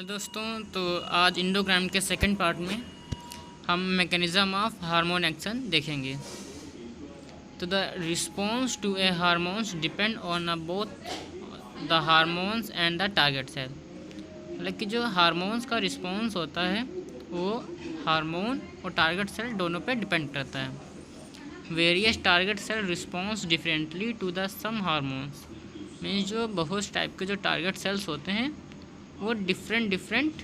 Hello दोस्तों, तो आज इंडोग्राम के सेकंड पार्ट में हम मैकेनिज़्म ऑफ हार्मोन एक्शन देखेंगे। तो the response to a hormones depend on both the hormones and the target cell. मतलब कि जो हार्मोन्स का रिस्पॉन्स होता है वो हार्मोन और टारगेट सेल दोनों पे डिपेंड करता है। Various target cell response differently to the some hormones. Means जो बहुत टाइप के जो टारगेट सेल्स होते हैं वो डिफरेंट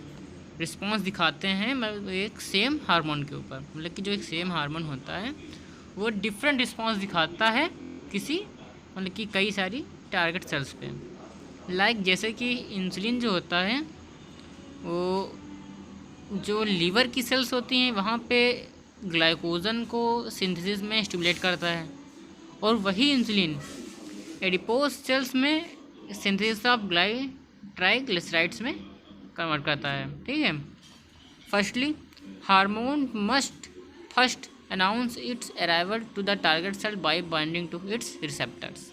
रिस्पॉन्स दिखाते हैं मतलब एक सेम हार्मोन के ऊपर। मतलब कि जो एक सेम हार्मोन होता है वो डिफरेंट रिस्पॉन्स दिखाता है किसी मतलब कि कई सारी टारगेट सेल्स पे। लाइक जैसे कि इंसुलिन जो होता है वो जो लीवर की सेल्स होती हैं वहाँ पे ग्लाइकोजन को सिंथेसिस में स्टिमुलेट करता है, और वही इंसुलिन एडिपोज सेल्स में सिंथेसिस ऑफ ट्राइग्लिसराइड्स में कन्वर्ट करता है। ठीक है। Firstly hormone must first announce its arrival to the target cell by binding to its receptors.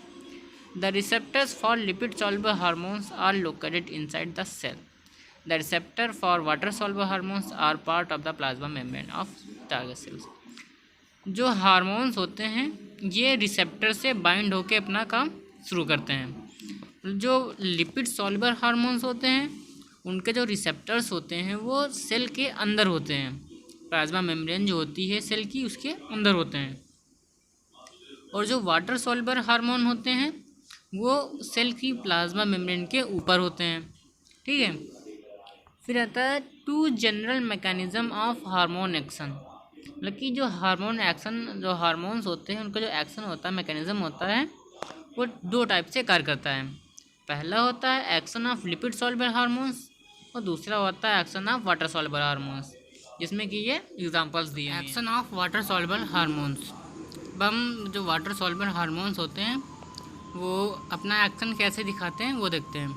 The receptors for lipid soluble hormones are located inside the cell. The receptor for water soluble hormones are part of the plasma membrane of target cells. जो hormones होते हैं ये receptor से bind होकर अपना काम शुरू करते हैं। जो लिपिड सॉल्युबल हार्मोन्स होते हैं उनके जो रिसेप्टर्स होते हैं वो सेल के अंदर होते हैं। प्लाज्मा मेम्ब्रेन जो होती है सेल की उसके अंदर होते हैं। और जो वाटर सॉल्युबल हार्मोन होते हैं वो सेल की प्लाज्मा मेम्ब्रेन के ऊपर होते हैं। ठीक है। फिर आता है to general mechanism of hormone action. मतलब कि जो हार्मोन एक्शन जो हार्मोन्स होते हैं उनका जो एक्शन होता है मैकेनिज्म होता है वो दो टाइप से कार्य करता है। पहला होता है action of lipid soluble hormones और दूसरा होता है action of water soluble hormones, जिसमें कि ये एग्जांपल्स दिए हैं। Action of water soluble hormones. अब हम जो वाटर सॉल्युबल हार्मोन्स होते हैं वो अपना एक्शन कैसे दिखाते हैं वो देखते हैं।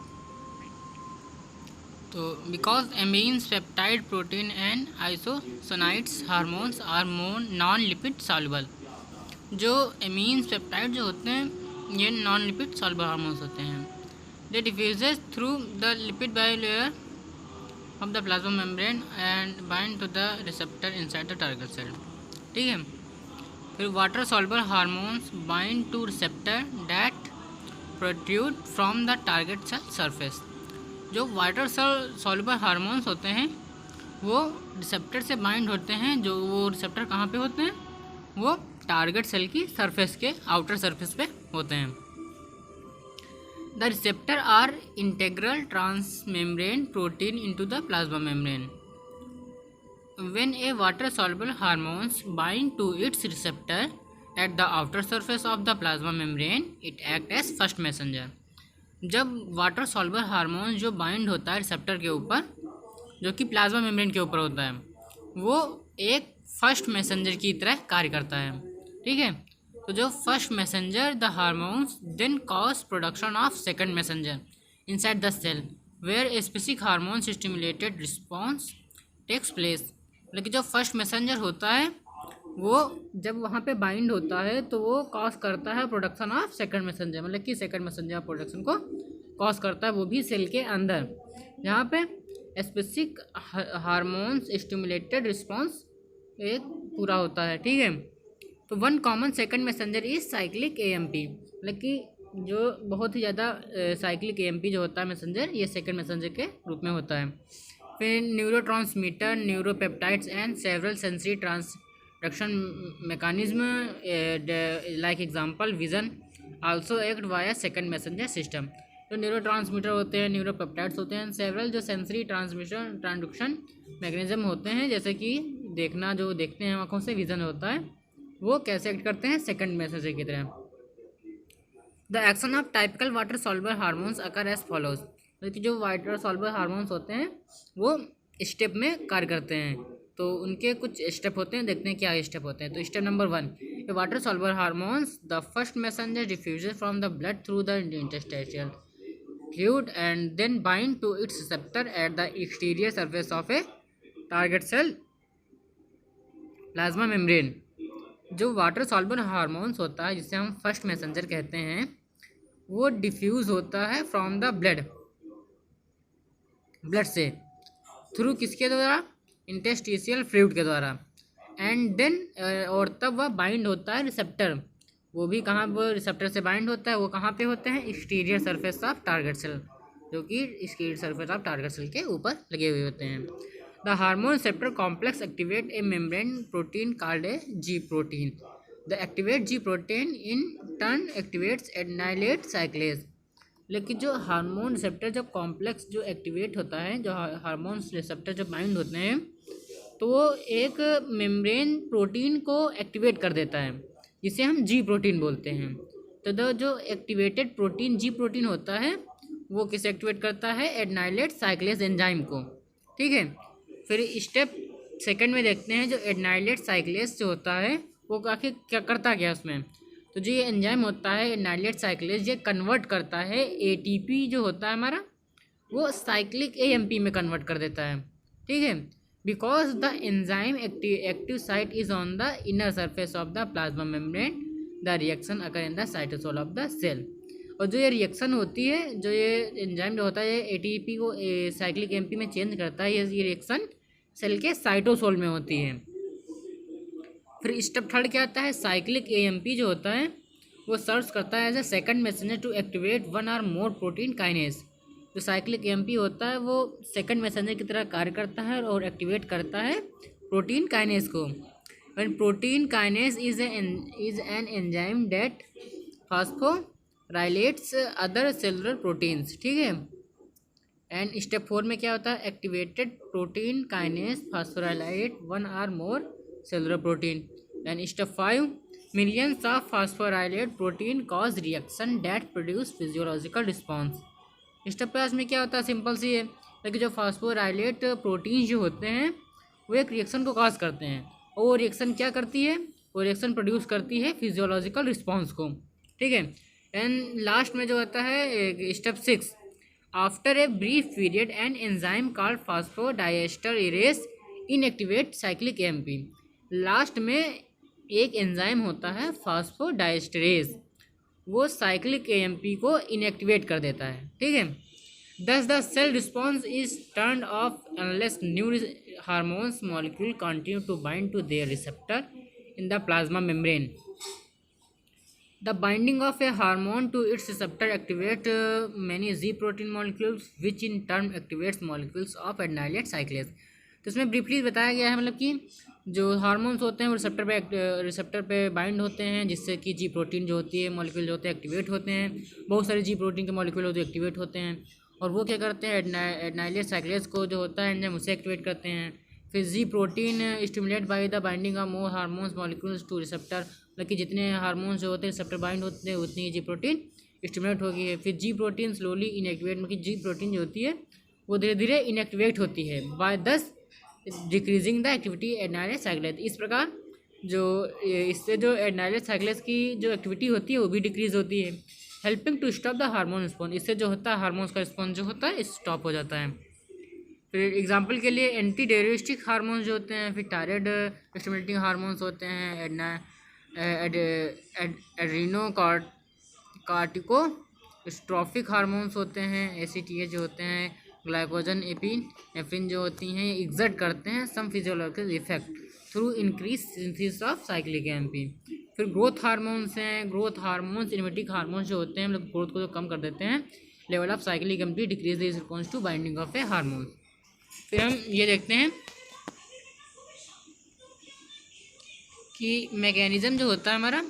तो because amines peptide protein and eicosanoids hormones are more non lipid soluble. जो एमीन्स पेप्टाइड जो होते हैं ये नॉन लिपिड सॉल्युबल हार्मोन्स होते हैं। They diffuses through the lipid bilayer of the plasma membrane and bind to the receptor inside the target cell। ठीक है। फिर water soluble hormones bind to receptor that protrude from the target cell surface. जो water soluble hormones होते हैं वो receptor से bind होते हैं। जो वो रिसेप्टर कहाँ पे होते हैं वो टारगेट सेल की सरफेस के आउटर सरफेस पे होते हैं। The receptor are integral transmembrane protein into the plasma membrane. When a water-soluble hormones bind to its receptor at the outer surface of the plasma membrane, it acts as first messenger. जब water soluble hormone जो bind होता है receptor के ऊपर जो कि plasma membrane के ऊपर होता है वो एक फर्स्ट मैसेंजर की तरह कार्य करता है। ठीक है। तो जो first messenger the hormones then cause production of second messenger inside the cell where a specific hormone stimulated response takes place. लेकिन जो फर्स्ट मैसेंजर होता है वो जब वहाँ पे बाइंड होता है तो वो कॉज करता है प्रोडक्शन ऑफ सेकंड मैसेंजर। मतलब कि सेकंड मैसेंजर प्रोडक्शन को कॉज करता है वो भी सेल के अंदर, जहाँ पे स्पेसिफिक हार्मोन्स स्टिमुलेटेड रिस्पॉन्स एक पूरा होता है। ठीक है। तो one common second messenger is cyclic AMP. मतलब कि जो बहुत ही ज़्यादा साइक्लिक एएमपी जो होता है मैसेंजर ये सेकंड मैसेंजर के रूप में होता है। फिर neurotransmitter neuropeptides and several sensory transduction mechanism like example vision also act via second messenger system. तो न्यूरोट्रांसमीटर होते हैं न्यूरोपेप्टाइड्स होते हैं सेवरल जो सेंसरी ट्रांसडक्शन मैकेनिज्म होते हैं जैसे कि देखना जो देखते हैं आँखों से विजन होता है वो कैसे एक्ट करते हैं सेकंड मैसेंजर की तरह। The action of typical water soluble hormones occur as follows. मतलब जो वाटर सॉल्युबल हार्मोन्स होते हैं वो स्टेप में कार्य करते हैं। तो उनके कुछ स्टेप होते हैं, देखते हैं क्या स्टेप होते हैं। तो step number 1 water soluble hormones the first messenger diffuses from the blood through the interstitial fluid and then bind to its receptor at the exterior surface of a target cell plasma membrane. जो water soluble hormones होता है जिसे हम first messenger कहते हैं वो diffuse होता है फ्रॉम द ब्लड से थ्रू किसके द्वारा, इंटरस्टिशियल फ्लूइड के द्वारा। एंड देन और तब वह बाइंड होता है रिसेप्टर, वो भी कहाँ पर रिसेप्टर से बाइंड होता है, वो कहाँ पे होते हैं, exterior surface of target cell, जो कि exterior surface of target cell के ऊपर लगे हुए होते हैं। The hormone receptor complex activate a membrane protein called a G protein. The activate G protein in turn activates adenylate cyclase. लेकिन जो हार्मोन रिसेप्टर जब कॉम्प्लेक्स जो एक्टिवेट होता है, जो हार्मोन रिसेप्टर जब बाइंड होते हैं, तो वो एक मेम्ब्रेन प्रोटीन को एक्टिवेट कर देता है, जिसे हम जी प्रोटीन बोलते हैं। तो जो एक्टिवेटेड प्रोटीन जी प्रोटीन होता है, वो किसे एक्टिवेट करता है, एडेनाइलेट साइक्लेज एंजाइम को। ठीक है, फिर स्टेप सेकंड में देखते हैं, जो एडेनाइलेट साइक्लेज जो होता है वो आखिर क्या करता, क्या उसमें, तो जो ये एंजाइम होता है एडेनाइलेट साइक्लेज, ये कन्वर्ट करता है एटीपी जो होता है हमारा, वो साइक्लिक एएमपी में कन्वर्ट कर देता है। ठीक है, because the enzyme active site is on the inner surface of the plasma membrane, the reaction occur in the cytosol of the cell. और जो ये रिएक्शन होती है, जो ये एंजाइम जो होता है एटीपी को साइक्लिक एएमपी में चेंज करता है, ये रिएक्शन सेल के साइटोसोल में होती है। फिर स्टेप थर्ड क्या आता है, साइक्लिक एएमपी जो होता है वो सर्व्स करता है as a second messenger to activate one और मोर प्रोटीन काइनेज। जो साइक्लिक एएमपी होता है वो सेकंड मैसेंजर की तरह कार्य करता है और एक्टिवेट करता है प्रोटीन काइनेज को। When protein kinase is an enzyme that phosphorylates other cellular proteins. ठीक है, एंड स्टेप 4 में क्या होता है, activated protein kinase phosphorylate one और more cellular protein. And step 5, millions of phosphorylate protein cause reaction that produce physiological response. Step 5 में क्या होता है, सिंपल सी है, लेकिन जो फास्फोराइलेट प्रोटीन जो होते हैं वो एक रिएक्शन को कॉज करते हैं, और वो रिएक्शन क्या करती है, वो रिएक्शन प्रोड्यूस करती है फिजियोलॉजिकल रिस्पॉन्स को। ठीक है, एंड लास्ट में जो होता है step 6, after a brief period an enzyme called फास्फोडाइएस्टर erase inactivate cyclic AMP. Last में एक एंजाइम होता है फास्फोडाइएस्टरेज, वो साइक्लिक एएमपी को इनएक्टिवेट कर देता है। ठीक है, thus the cell response is turn off unless new hormones molecule continue to bind to their receptor in the plasma membrane. The binding of a hormone to its receptor activate many Z protein molecules, which in turn activates molecules of adenylate cyclase। तो इसमें briefly बताया गया है, मतलब कि जो hormones होते हैं वो रिसेप्टर पे बाइंड होते हैं, जिससे कि जी प्रोटीन जो होती है मॉलिक्यूल जो होते हैं एक्टिवेट होते हैं। बहुत सारे जी प्रोटीन के मॉलिक्यूल होते हैं एक्टिवेट होते हैं, और वो क्या करते हैं, एडेनाइलेट साइक्लेज को जो होता है एंजाइम उसे एक्टिवेट करते हैं। फिर जी protein stimulate by the binding of more hormones molecules two receptor, मतलब कि जितने हार्मोन्स जो होते हैं रिसेप्टर बाइंड होते हैं उतनी ही जी प्रोटीन स्टिमुलेट होगी है। फिर जी प्रोटीन स्लोली इनएक्टिवेट, मतलब कि जी प्रोटीन जो होती है वो धीरे धीरे इनएक्टिवेट होती है, बाय दस डिक्रीजिंग द एक्टिविटी एडेनाइलेट साइक्लेज। इस प्रकार जो इससे जो एडेनाइलेट साइक्लेज की जो एक्टिविटी होती है वो भी डिक्रीज होती है, helping to stop the hormone response. इससे जो होता है हार्मोन्स का रिस्पॉन्स जो होता है स्टॉप हो जाता है। फिर एग्जांपल के लिए एंटी डेरिवेटिव हार्मोन्स जो होते हैं, फिर टायराइड स्टिमुलेटिंग हार्मोन्स होते हैं, एड्रीनो कार्टिको स्ट्रोफिक हार्मोन्स होते हैं, ACTH जो होते हैं, ग्लाइकोजन एपिनेफ्रिन जो होती हैं, ये एग्जर्ट करते हैं some physiological effect through increase synthesis of cyclic AMP. फिर ग्रोथ हार्मोन्स हैं, ग्रोथ हार्मोन्स इनहिबिटिंग हार्मोन्स जो होते हैं, मतलब ग्रोथ को जो कम कर देते हैं, level of cyclic AMP decrease the response to binding of a hormone. फिर हम ये देखते हैं कि मैकेनिज़्म जो होता है हमारा,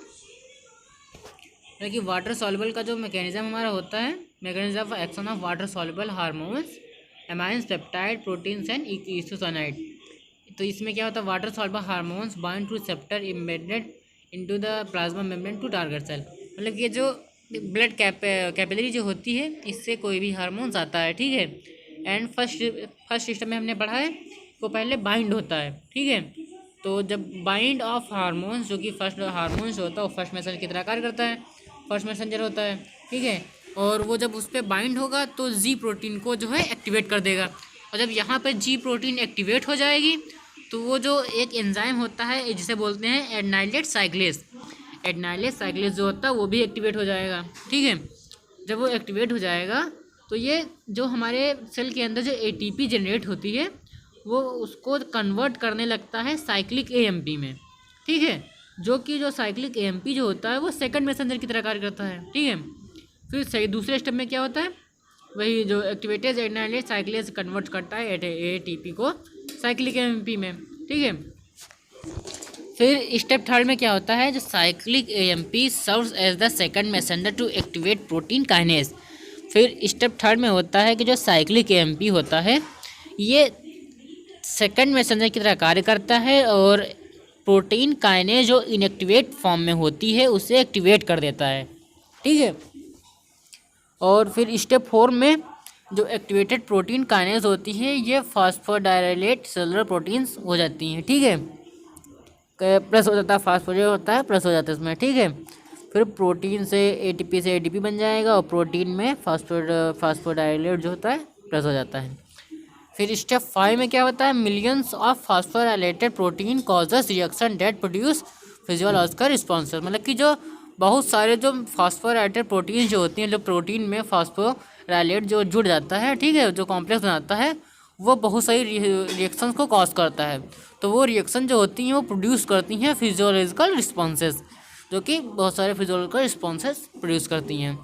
कि वाटर सॉल्युबल का जो मैकेनिज़्म हमारा होता है, mechanism of action of water soluble hormones amines peptide proteins and eicosanoid. तो इसमें क्या होता है, water soluble hormones bind to receptor embedded into the plasma membrane to target cell. मतलब कि जो ब्लड कैपिलरी जो होती है इससे कोई भी हार्मोन्स आता है। ठीक है, एंड फर्स्ट सिस्टम में हमने पढ़ा है वो पहले बाइंड होता है। ठीक है, तो जब बाइंड ऑफ हार्मोन्स, जो कि फर्स्ट हार्मोन्स जो होता है वो फर्स्ट मैसेंजर की तरह कार्य करता है, फर्स्ट मैसेंजर होता है। ठीक है, और वो जब उस पर बाइंड होगा तो जी प्रोटीन को जो है एक्टिवेट कर देगा, और जब यहाँ पर जी प्रोटीन एक्टिवेट हो जाएगी तो वो जो एक एंजाइम होता है जिसे बोलते हैं एडेनाइलेट साइक्लेज, एडेनाइलेट साइक्लेज जो होता है वो भी एक्टिवेट हो जाएगा। ठीक है, जब वो एक्टिवेट हो जाएगा तो ये जो हमारे सेल के अंदर जो ATP जनरेट होती है वो उसको कन्वर्ट करने लगता है साइक्लिक एएमपी में, ठीक है। जो साइक्लिक एएमपी जो होता है वो सेकंड मैसेंजर की तरह कार्य करता है, ठीक है। फिर सही दूसरे स्टेप में क्या होता है, वही जो एक्टिवेटेड एडिनाइलेट साइक्लेज कन्वर्ट करता है एटीपी को साइक्लिक एएमपी में, ठीक है। फिर स्टेप थर्ड में क्या होता है, जो cyclic AMP serves as the second messenger to activate protein kinase. फिर स्टेप थर्ड में होता है कि जो साइक्लिक एएमपी होता है ये सेकंड मैसेंजर की तरह कार्य करता है और प्रोटीन काइनेज जो इनएक्टिवेट फॉर्म में होती है उसे एक्टिवेट कर देता है, ठीक है। और फिर स्टेप 4 में जो एक्टिवेटेड प्रोटीन काइनेज होती है ये फास्फोडाइलेट सेलुलर प्रोटीन्स हो जाती हैं, ठीक है। प्लस हो जाता है, फास्फोडेट होता है प्लस हो जाता है इसमें, ठीक है। फिर प्रोटीन से एटीपी बन जाएगा और प्रोटीन में फास्फोडाइलेट जो होता है प्लस हो जाता है। फिर स्टेप 5 में क्या होता है, millions of phosphorylated protein causes reaction that produce physiological responses. मतलब कि जो बहुत सारे जो फास्फोराइलेटेड प्रोटीन जो होती हैं, जो प्रोटीन में फास्फोराइलेट जो जुड़ जाता है, ठीक है, जो कॉम्प्लेक्स बनाता है वो बहुत सारी रिएक्शंस को कॉज करता है। तो वो रिएक्शन जो होती हैं वो प्रोड्यूस करती हैं फिजियोलॉजिकल रिस्पॉन्सेस, जो कि बहुत सारे फिजियोलॉजिकल रिस्पॉन्सेस प्रोड्यूस करती हैं।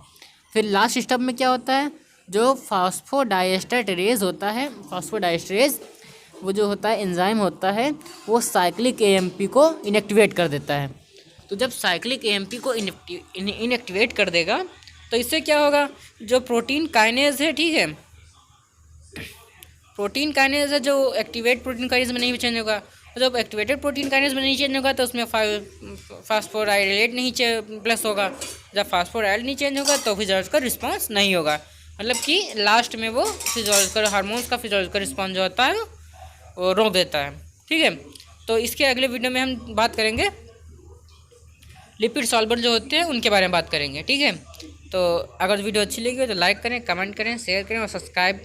फिर लास्ट स्टेप में क्या होता है, जो फास्फोडाइएस्टरेज होता है, फास्फोडाइएस्टरेज वो जो होता है एंजाइम होता है वो साइक्लिक एएमपी को इनएक्टिवेट कर देता है। तो जब साइक्लिक एएमपी को इनएक्टिवेट कर देगा तो इससे क्या होगा, जो प्रोटीन काइनेज है, ठीक है, प्रोटीन काइनेज है जो एक्टिवेट प्रोटीन काइनेज में नहीं चेंज होगा। जब एक्टिवेटेड प्रोटीन काइनेज में नहीं चेंज होगा तो उसमें फास्फोराइलेट नहीं प्लस होगा। जब फास्फोराइलेट नहीं चेंज होगा तो फिजियोलॉजिकल रिस्पांस नहीं होगा। मतलब कि लास्ट में वो फिजियोलॉजिकल हार्मोन्स का फिजियोलॉजिकल रिस्पांस जो होता है वो रोक देता है, ठीक है। तो इसके अगले वीडियो में हम बात करेंगे लिपिड सॉल्वर जो होते हैं उनके बारे में बात करेंगे, ठीक है। तो अगर वीडियो अच्छी लगी हो तो लाइक करें, कमेंट करें, शेयर करें और सब्सक्राइब